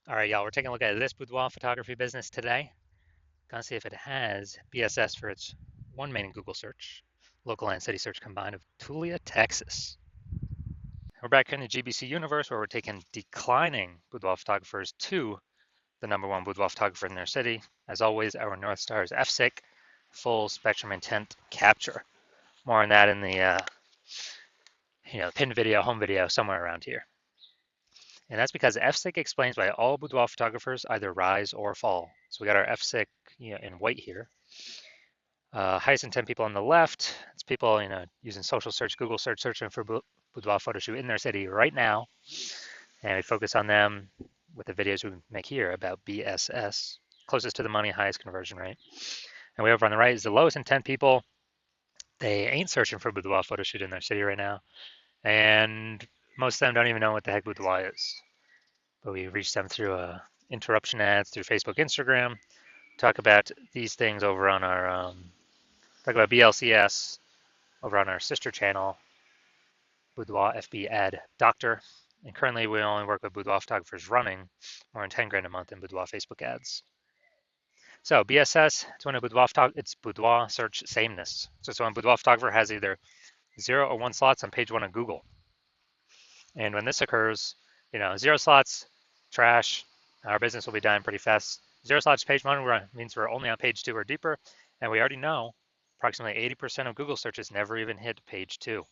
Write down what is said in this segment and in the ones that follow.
All right, y'all, we're taking a look at this boudoir photography business today. Gonna see if it has BSS for its one main Google search, local and city search combined of Tulia, Texas. We're back in the GBC universe where we're taking declining boudoir photographers to the #1 boudoir photographer in their city. As always, our North Star is FSIC, full spectrum intent capture. More on that in the pin video, home video, somewhere around here. And that's because FSIC explains why all boudoir photographers either rise or fall. So we got our FSIC in white here. Highest intent people on the left, it's people using social search, Google search, searching for boudoir photo shoot in their city right now. And we focus on them with the videos we make here about BSS, closest to the money, highest conversion rate. And way over on the right is the lowest intent people. They ain't searching for boudoir photo shoot in their city right now. And most of them don't even know what the heck boudoir is. But we reach them through interruption ads, through Facebook, Instagram, talk about these things over on our, talk about BLCS over on our sister channel, Boudoir FB Ad Doctor. And currently we only work with boudoir photographers running more than 10 grand a month in boudoir Facebook ads. So BSS, it's when it's boudoir search sameness. So it's when a boudoir photographer has either 0 or 1 slots on page 1 of Google. And when this occurs, 0 slots, trash, our business will be dying pretty fast. 0 slots page 1 means we're only on page 2 or deeper, and we already know approximately 80% of Google searches never even hit page 2.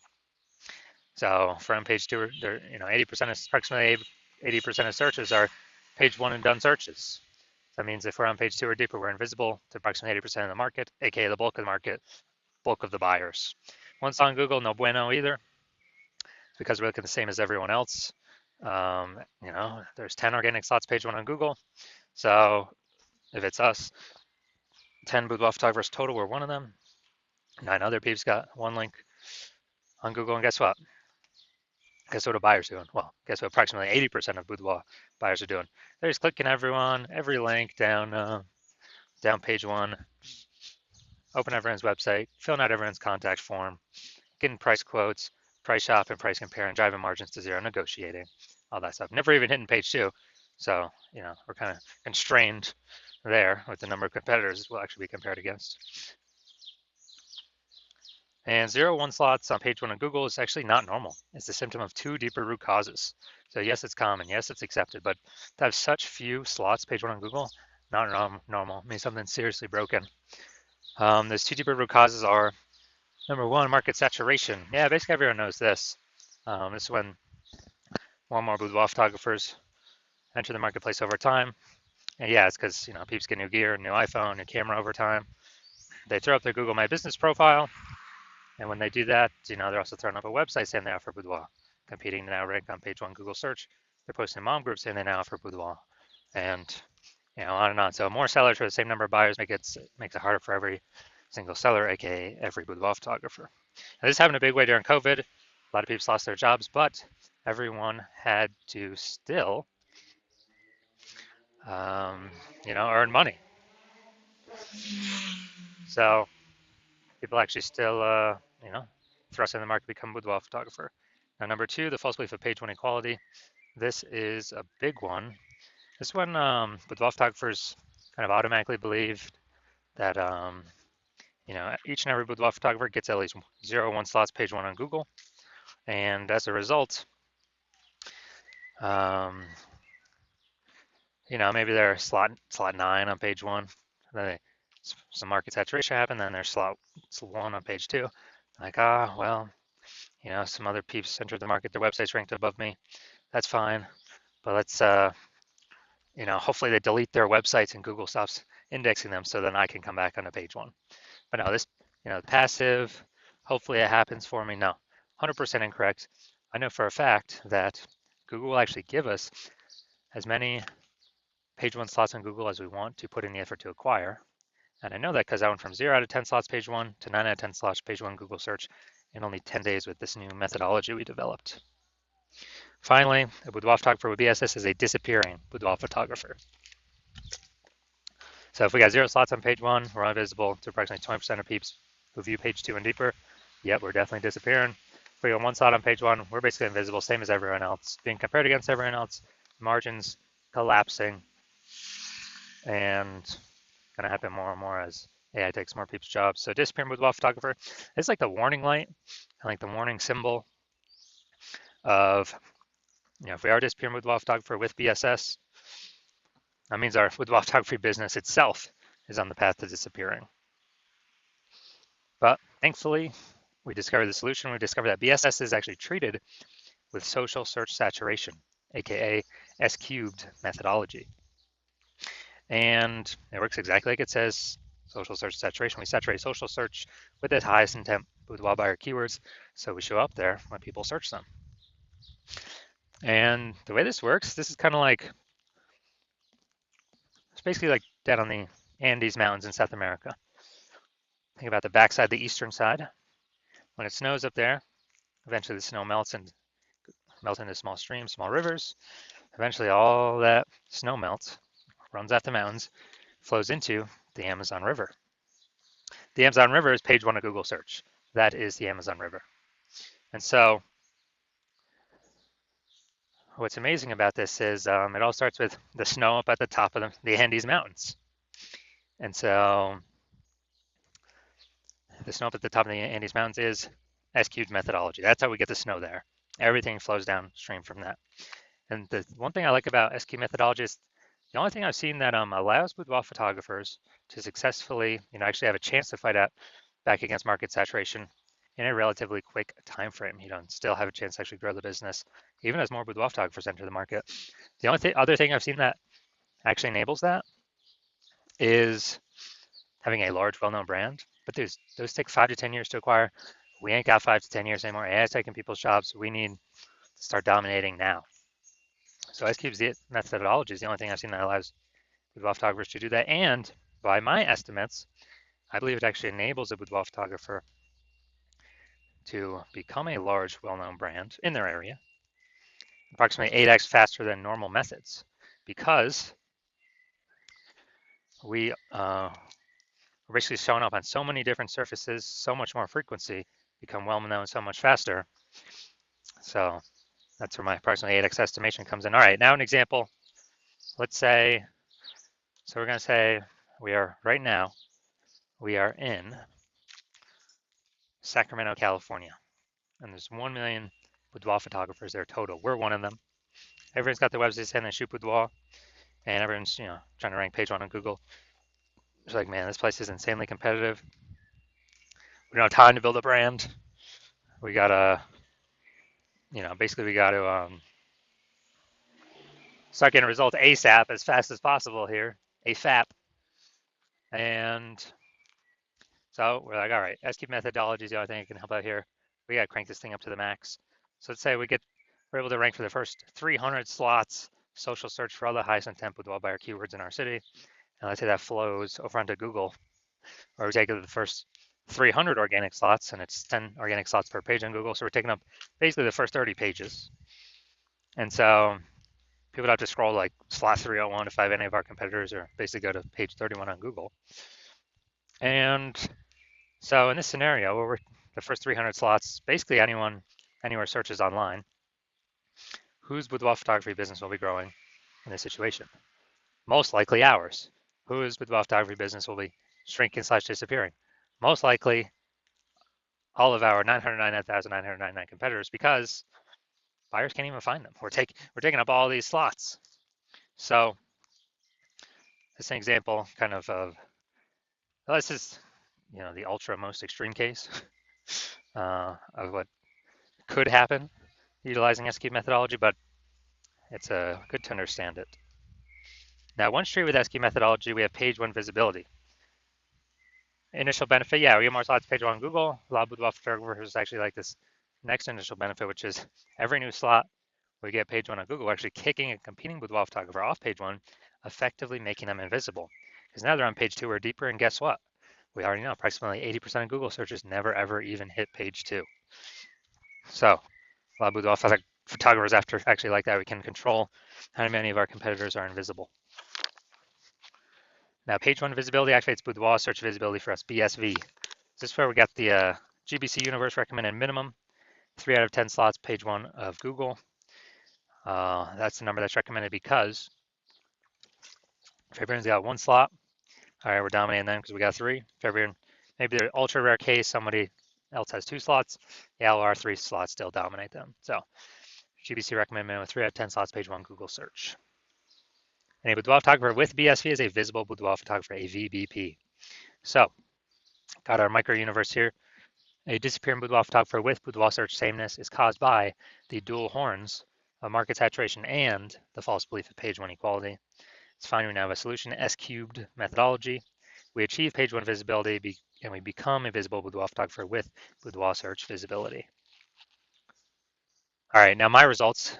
So from page 2, 80% of approximately 80% of searches are page 1 and done searches. That means if we're on page 2 or deeper, we're invisible to approximately 80% of the market, aka the bulk of the market, bulk of the buyers. Once on Google, no bueno either, because we're looking the same as everyone else. There's 10 organic slots page 1 on Google. So if it's us, 10 boudoir photographers total, we're one of them. 9 other peeps got 1 link on Google, and guess what? Guess what a buyer's doing? Well, guess what approximately 80% of boudoir buyers are doing? They're just clicking every link down page 1, open everyone's website, filling out everyone's contact form, getting price quotes, price shop and price compare, and driving margins to 0, negotiating, all that stuff. Never even hitting page 2. So, we're kind of constrained there with the number of competitors we'll actually be compared against. And 0, 1 slots on page 1 of Google is actually not normal. It's a symptom of 2 deeper root causes. So yes, it's common. Yes, it's accepted. But to have such few slots page 1 on Google, not normal. It means something's seriously broken. Those 2 deeper root causes are, number 1, market saturation. Yeah, basically everyone knows this. This is when more and more boudoir photographers enter the marketplace over time. And yeah, it's because peeps get new gear, new iPhone, new camera over time. They throw up their Google My Business profile, and when they do that, they're also throwing up a website saying they offer boudoir, competing to now rank on page 1 Google search. They're posting mom groups saying they now offer boudoir, and on and on. So more sellers for the same number of buyers makes it harder for every single seller, aka every boudoir photographer. Now, this happened a big way during COVID. A lot of people lost their jobs, but everyone had to still, earn money. So people actually still, thrust in the market to become a boudoir photographer. Now, number 2, the false belief of page 1 equality. This is a big one. This one, boudoir photographers kind of automatically believe that, each and every boudoir photographer gets at least 0, 1 slots page 1 on Google. And as a result, maybe they're slot 9 on page 1. Then some market saturation happened. Then there's slot 1 on page 2. Like, well, some other peeps entered the market. Their website's ranked above me. That's fine. But let's, hopefully they delete their websites and Google stops indexing them so then I can come back onto page 1. But no, this, passive, hopefully it happens for me. No, 100% incorrect. I know for a fact that Google will actually give us as many page 1 slots on Google as we want to put in the effort to acquire. And I know that because I went from 0 out of 10 slots page 1 to 9 out of 10 slots page 1 Google search in only 10 days with this new methodology we developed. Finally, a boudoir photographer with BSS is a disappearing boudoir photographer. So if we got 0 slots on page 1, we're invisible to approximately 20% of peeps who view page 2 and deeper. Yep, we're definitely disappearing. If we got 1 slot on page 1, we're basically invisible, same as everyone else. Being compared against everyone else, margins collapsing and going to happen more and more as AI takes more people's jobs. So disappearing boudoir photographer is like the warning light, like the warning symbol of, if we are disappearing boudoir photographer with BSS, that means our boudoir photography business itself is on the path to disappearing. But thankfully, we discovered the solution. We discovered that BSS is actually treated with social search saturation, aka S cubed methodology. And it works exactly like it says, social search saturation. We saturate social search with the highest intent boudoir buyer keywords, so we show up there when people search them. And the way this works, this is kind of like, it's basically like down on the Andes Mountains in South America. Think about the backside, the eastern side. When it snows up there, eventually the snow melts and melts into small streams, small rivers. Eventually all that snow melts, runs off the mountains, flows into the Amazon River. The Amazon River is page one of Google search. That is the Amazon River. And so what's amazing about this is it all starts with the snow up at the top of the Andes Mountains. And so the snow up at the top of the Andes Mountains is S-cubed methodology. That's how we get the snow there. Everything flows downstream from that. And the one thing I like about S-cubed methodology is the only thing I've seen that allows boudoir photographers to successfully, actually have a chance to fight out back against market saturation in a relatively quick time frame. Still have a chance to actually grow the business, even as more boudoir photographers enter the market. The only other thing I've seen that actually enables that is having a large, well-known brand. But those take 5 to 10 years to acquire. We ain't got 5 to 10 years anymore. AI is taking people's jobs. We need to start dominating now. So S-Cube's methodology is the only thing I've seen that allows boudoir photographers to do that. And by my estimates, I believe it actually enables a boudoir photographer to become a large, well-known brand in their area, approximately 8x faster than normal methods, because we are basically showing up on so many different surfaces, so much more frequency, become well-known so much faster. So that's where my approximately 8x estimation comes in. All right, now an example. Let's say, so we're going to say right now, we are in Sacramento, California, and there's 1 million boudoir photographers there total. We're one of them. Everyone's got their websites saying they shoot boudoir, and everyone's trying to rank page one on Google. It's like, man, this place is insanely competitive. We don't have time to build a brand. We gotta, basically we got to start getting results ASAP, as fast as possible here, AFAP. And so we're like, all right, S-Cube methodology is the only thing that can help out here. We got to crank this thing up to the max. So let's say we're able to rank for the first 300 slots, social search for all the highest intent boudoir buyer keywords in our city. And let's say that flows over onto Google, or we take the first 300 organic slots, and it's 10 organic slots per page on Google. So we're taking up basically the first 30 pages. And so people don't have to scroll like slot 301 to find any of our competitors, or basically go to page 31 on Google. And so in this scenario, where we're the first 300 slots, basically anywhere searches online, whose boudoir photography business will be growing in this situation? Most likely ours. Whose boudoir photography business will be shrinking / disappearing? Most likely all of our 999,999 competitors, because buyers can't even find them. We're taking up all these slots. So this is an example kind of well, this is the ultra most extreme case of what could happen utilizing S-Cube methodology, but it's good to understand it. Now, one street with S-Cube methodology, we have page one visibility. Initial benefit, yeah, we get more slots page one on Google. A lot of boudoir photographers actually like this next initial benefit, which is every new slot we get page one on Google, we're actually kicking a competing boudoir photographer off page one, effectively making them invisible. Because now they're on page two or deeper, and guess what? We already know approximately 80% of Google searches never ever even hit page two. So a lot of boudoir photographers actually like that. We can control how many of our competitors are invisible. Now, page one visibility activates boudoir search visibility for us, BSV. This is where we got the GBC Universe recommended minimum, 3 out of 10 slots, page one of Google. That's the number that's recommended because Fabian's got one slot. All right, we're dominating them because we got three. Fabian, maybe they're ultra rare case. Somebody else has two slots. Yeah, well, our three slots still dominate them. So GBC recommended with 3 out of 10 slots, page one, Google search. And a boudoir photographer with BSV is a visible boudoir photographer, a VBP. So, got our micro universe here. A disappearing boudoir photographer with boudoir search sameness is caused by the dual horns of market saturation and the false belief of page one equality. It's fine, we now have a solution, S cubed methodology. We achieve page one visibility and we become a visible boudoir photographer with boudoir search visibility. All right, now my results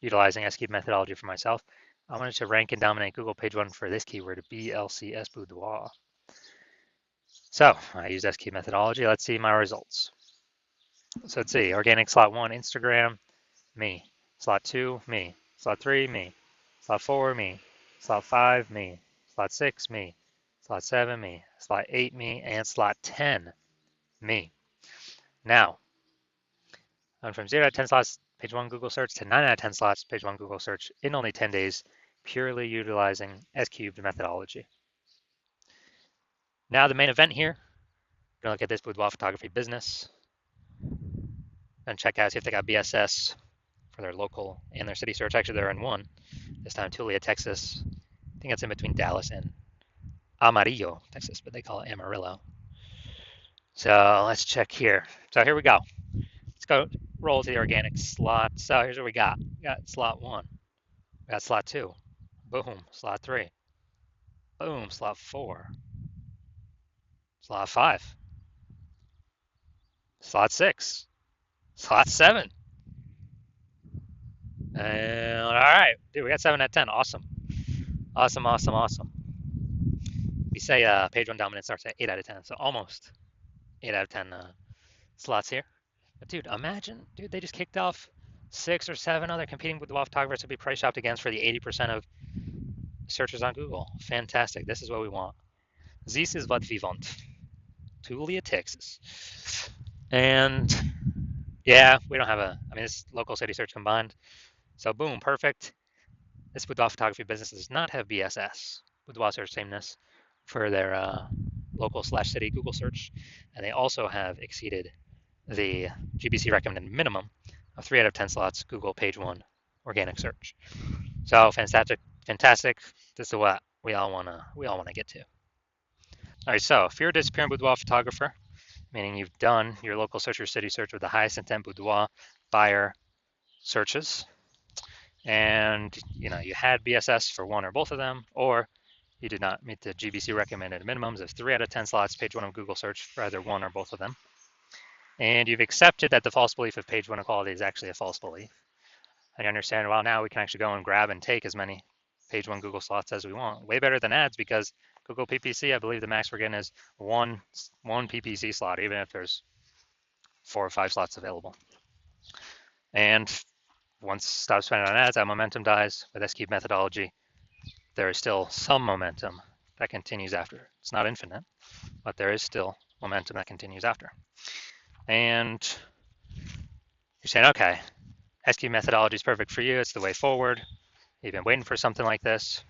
utilizing S cubed methodology for myself. I wanted to rank and dominate Google page one for this keyword, BLCS boudoir. So I used S cubed methodology. Let's see my results. So let's see, organic slot one, Instagram, me. Slot two, me. Slot three, me. Slot four, me. Slot five, me. Slot six, me. Slot seven, me. Slot eight, me. And slot 10, me. Now, I'm from 0 out of 10 slots, page one Google search, to 9 out of 10 slots, page one Google search in only 10 days, purely utilizing S cubed methodology. Now the main event here, we're gonna look at this boudoir photography business and check out, see if they got BSS for their local and their city search. Actually, they're in one. This time, Tulia, Texas. I think it's in between Dallas and Amarillo, Texas, but they call it Amarillo. So let's check here. So here we go. Let's go roll to the organic slot. So here's what we got. We got slot one. We got slot two. Boom. Slot three. Boom. Slot four. Slot five. Slot six. Slot seven. And all right, dude, we got 7 out of 10. Awesome. Awesome, awesome, awesome. We say page one dominance starts at 8 out of 10, so almost 8 out of 10 slots here. But dude, imagine, dude, they just kicked off 6 or 7 other competing with the photographers to be price shopped against for the 80% of searches on Google. Fantastic. This is what we want. This is what we want. Tulia, Texas. And yeah, we don't have it's local city search combined. So boom, perfect. This boudoir photography business does not have BSS, boudoir search sameness, for their local/city Google search, and they also have exceeded the GBC recommended minimum of 3 out of 10 slots Google page one organic search. So fantastic, fantastic. This is what we all wanna get to. All right, so if you're a disappearing boudoir photographer, meaning you've done your local search or city search with the highest intent boudoir buyer searches, and you had BSS for one or both of them, or you did not meet the GBC recommended minimums of 3 out of 10 slots, page one of Google search for either one or both of them. And you've accepted that the false belief of page one equality is actually a false belief. And you understand, well, now we can actually go and grab and take as many page one Google slots as we want. Way better than ads, because Google PPC, I believe the max we're getting is one PPC slot, even if there's 4 or 5 slots available. And once stop spending on ads, that momentum dies. With S cubed methodology, there is still some momentum that continues after. It's not infinite, but there is still momentum that continues after. And you're saying, okay, S cubed methodology is perfect for you. It's the way forward. You've been waiting for something like this.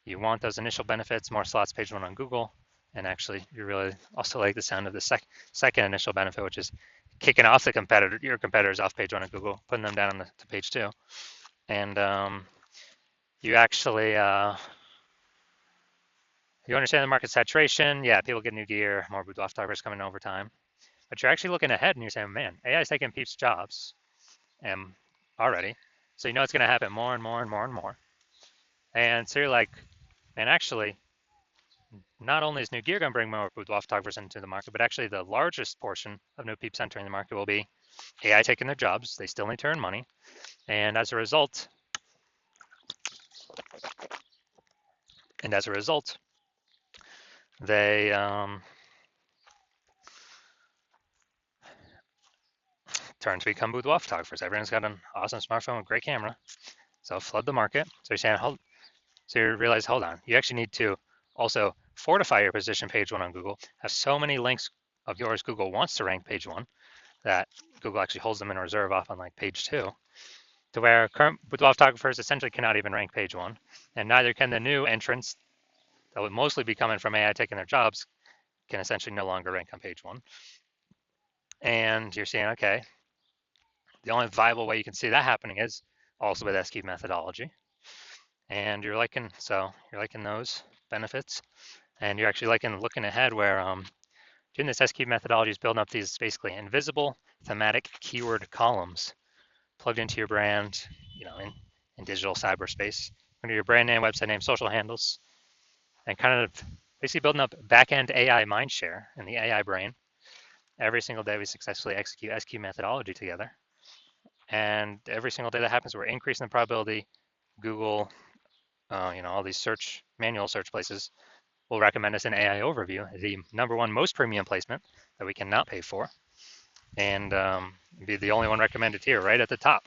You want those initial benefits, more slots, page one on Google. And actually, you really also like the sound of the second initial benefit, which is kicking off your competitors off page one on Google, putting them down to page two. And you actually, you understand the market saturation. Yeah, people get new gear, more boudoir photographers coming over time. But you're actually looking ahead and you're saying, man, AI is taking people's jobs already. So you know it's going to happen more and more and more and more. And so you're like, man, actually, not only is new gear going to bring more boudoir photographers into the market, but actually the largest portion of new peeps entering the market will be AI taking their jobs. They still need to earn money. And as a result, they turn to become boudoir photographers. Everyone's got an awesome smartphone with great camera, so flood the market. So you're saying, so you realize, hold on, you actually need to also fortify your position page one on Google. Have so many links of yours Google wants to rank page one that Google actually holds them in reserve off on like page two. to where current boudoir photographers essentially cannot even rank page one, and neither can the new entrants that would mostly be coming from AI taking their jobs can essentially no longer rank on page one. And you're saying, okay, the only viable way you can see that happening is also with SQ methodology. And you're liking those benefits, and you're actually liking looking ahead where doing this SQ methodology is building up these basically invisible thematic keyword columns plugged into your brand, in digital cyberspace, under your brand name, website name, social handles, and kind of basically building up back-end AI mindshare in the AI brain. Every single day we successfully execute SQ methodology together. And every single day that happens, we're increasing the probability Google, all these manual search places will recommend us an AI overview, the number one most premium placement that we cannot pay for, and be the only one recommended here, right at the top.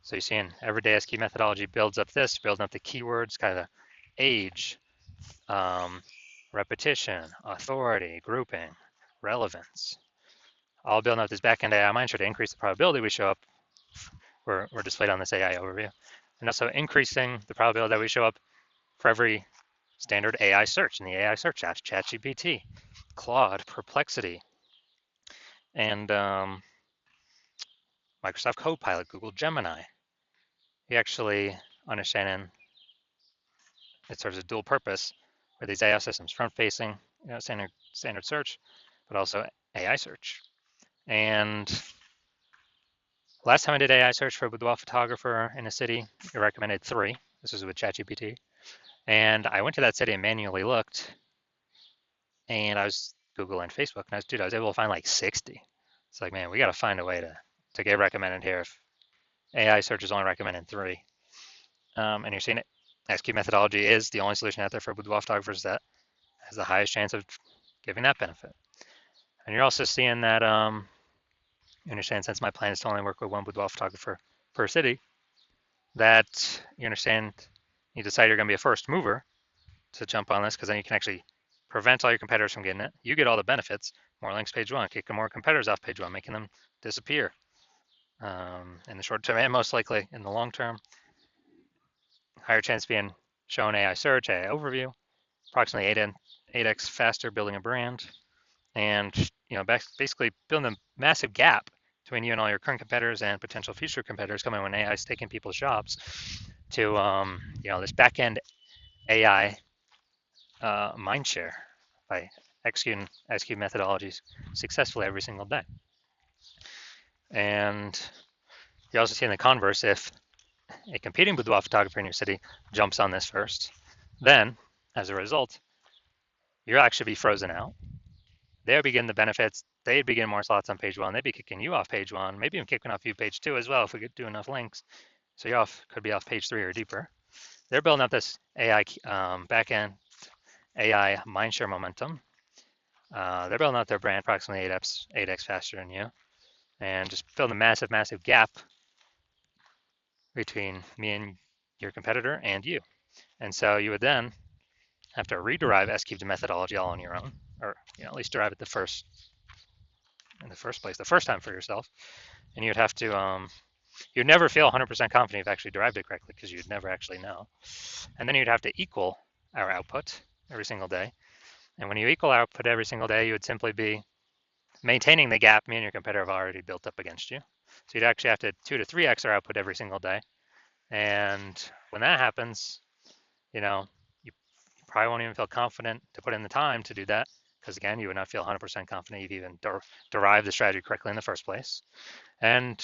So you're seeing everyday SQ methodology builds up building up the keywords, kind of age, repetition, authority, grouping, relevance, all building up this backend AI mindshare to increase the probability we show up. We're displayed on this AI overview, and also increasing the probability that we show up for every standard AI search in the AI search apps, ChatGPT, Claude, Perplexity, and Microsoft Copilot, Google Gemini. You actually understanding it serves a dual purpose for these AI systems, front-facing, standard search, but also AI search. And last time I did AI search for a boudoir photographer in a city, it recommended 3. This was with ChatGPT. And I went to that city and manually looked, and I was Google and Facebook, and I was able to find like 60. It's like, man, we got to find a way to get recommended here if AI search is only recommending 3. And you're seeing it. SQ methodology is the only solution out there for boudoir photographers that has the highest chance of giving that benefit. And you're also seeing that, you understand, since my plan is to only work with one boudoir photographer per city, that you understand you decide you're going to be a first mover to jump on this, because then you can actually prevent all your competitors from getting it. You get all the benefits, more links page one, kicking more competitors off page one, making them disappear in the short term, and most likely in the long term. Higher chance of being shown AI search, AI overview, approximately 8x faster building a brand, and basically building a massive gap between you and all your current competitors and potential future competitors coming when AI is taking people's jobs to this back-end AI mindshare by executing SQ methodologies successfully every single day. And you also see in the converse, if a competing boudoir photographer in your city jumps on this first, then as a result, you'll actually be frozen out. They'll begin the benefits. They'd begin more slots on page one. They'd be kicking you off page one, maybe even kicking off you page two as well if we could do enough links. So you could be off page 3 or deeper. They're building up this AI backend AI mindshare momentum. They're building out their brand approximately 8x faster than you, and just building a massive, massive gap between me and your competitor and you. And so you would then have to rederive S-cubed methodology all on your own, or at least derive it in the first place, the first time for yourself. And you'd have to, you'd never feel 100% confident you've actually derived it correctly because you'd never actually know. And then you'd have to equal our output every single day. And when you equal our output every single day, you would simply be maintaining the gap me and your competitor have already built up against you. So you'd actually have to 2 to 3x our output every single day. And when that happens, you probably won't even feel confident to put in the time to do that, because again, you would not feel 100% confident you've even derived the strategy correctly in the first place. And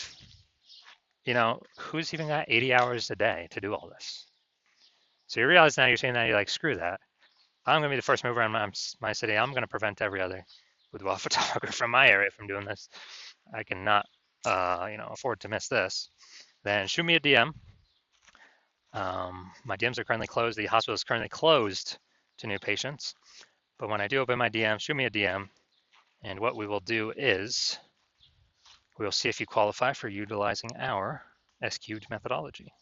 who's even got 80 hours a day to do all this? So you realize now you're saying that you're like, screw that. I'm going to be the first mover in my city. I'm going to prevent every other boudoir photographer from my area from doing this. I cannot, afford to miss this. Then shoot me a DM. My DMs are currently closed. The hospital is currently closed to new patients. But when I do open my DM, shoot me a DM. And what we will do is we will see if you qualify for utilizing our SQ'd methodology.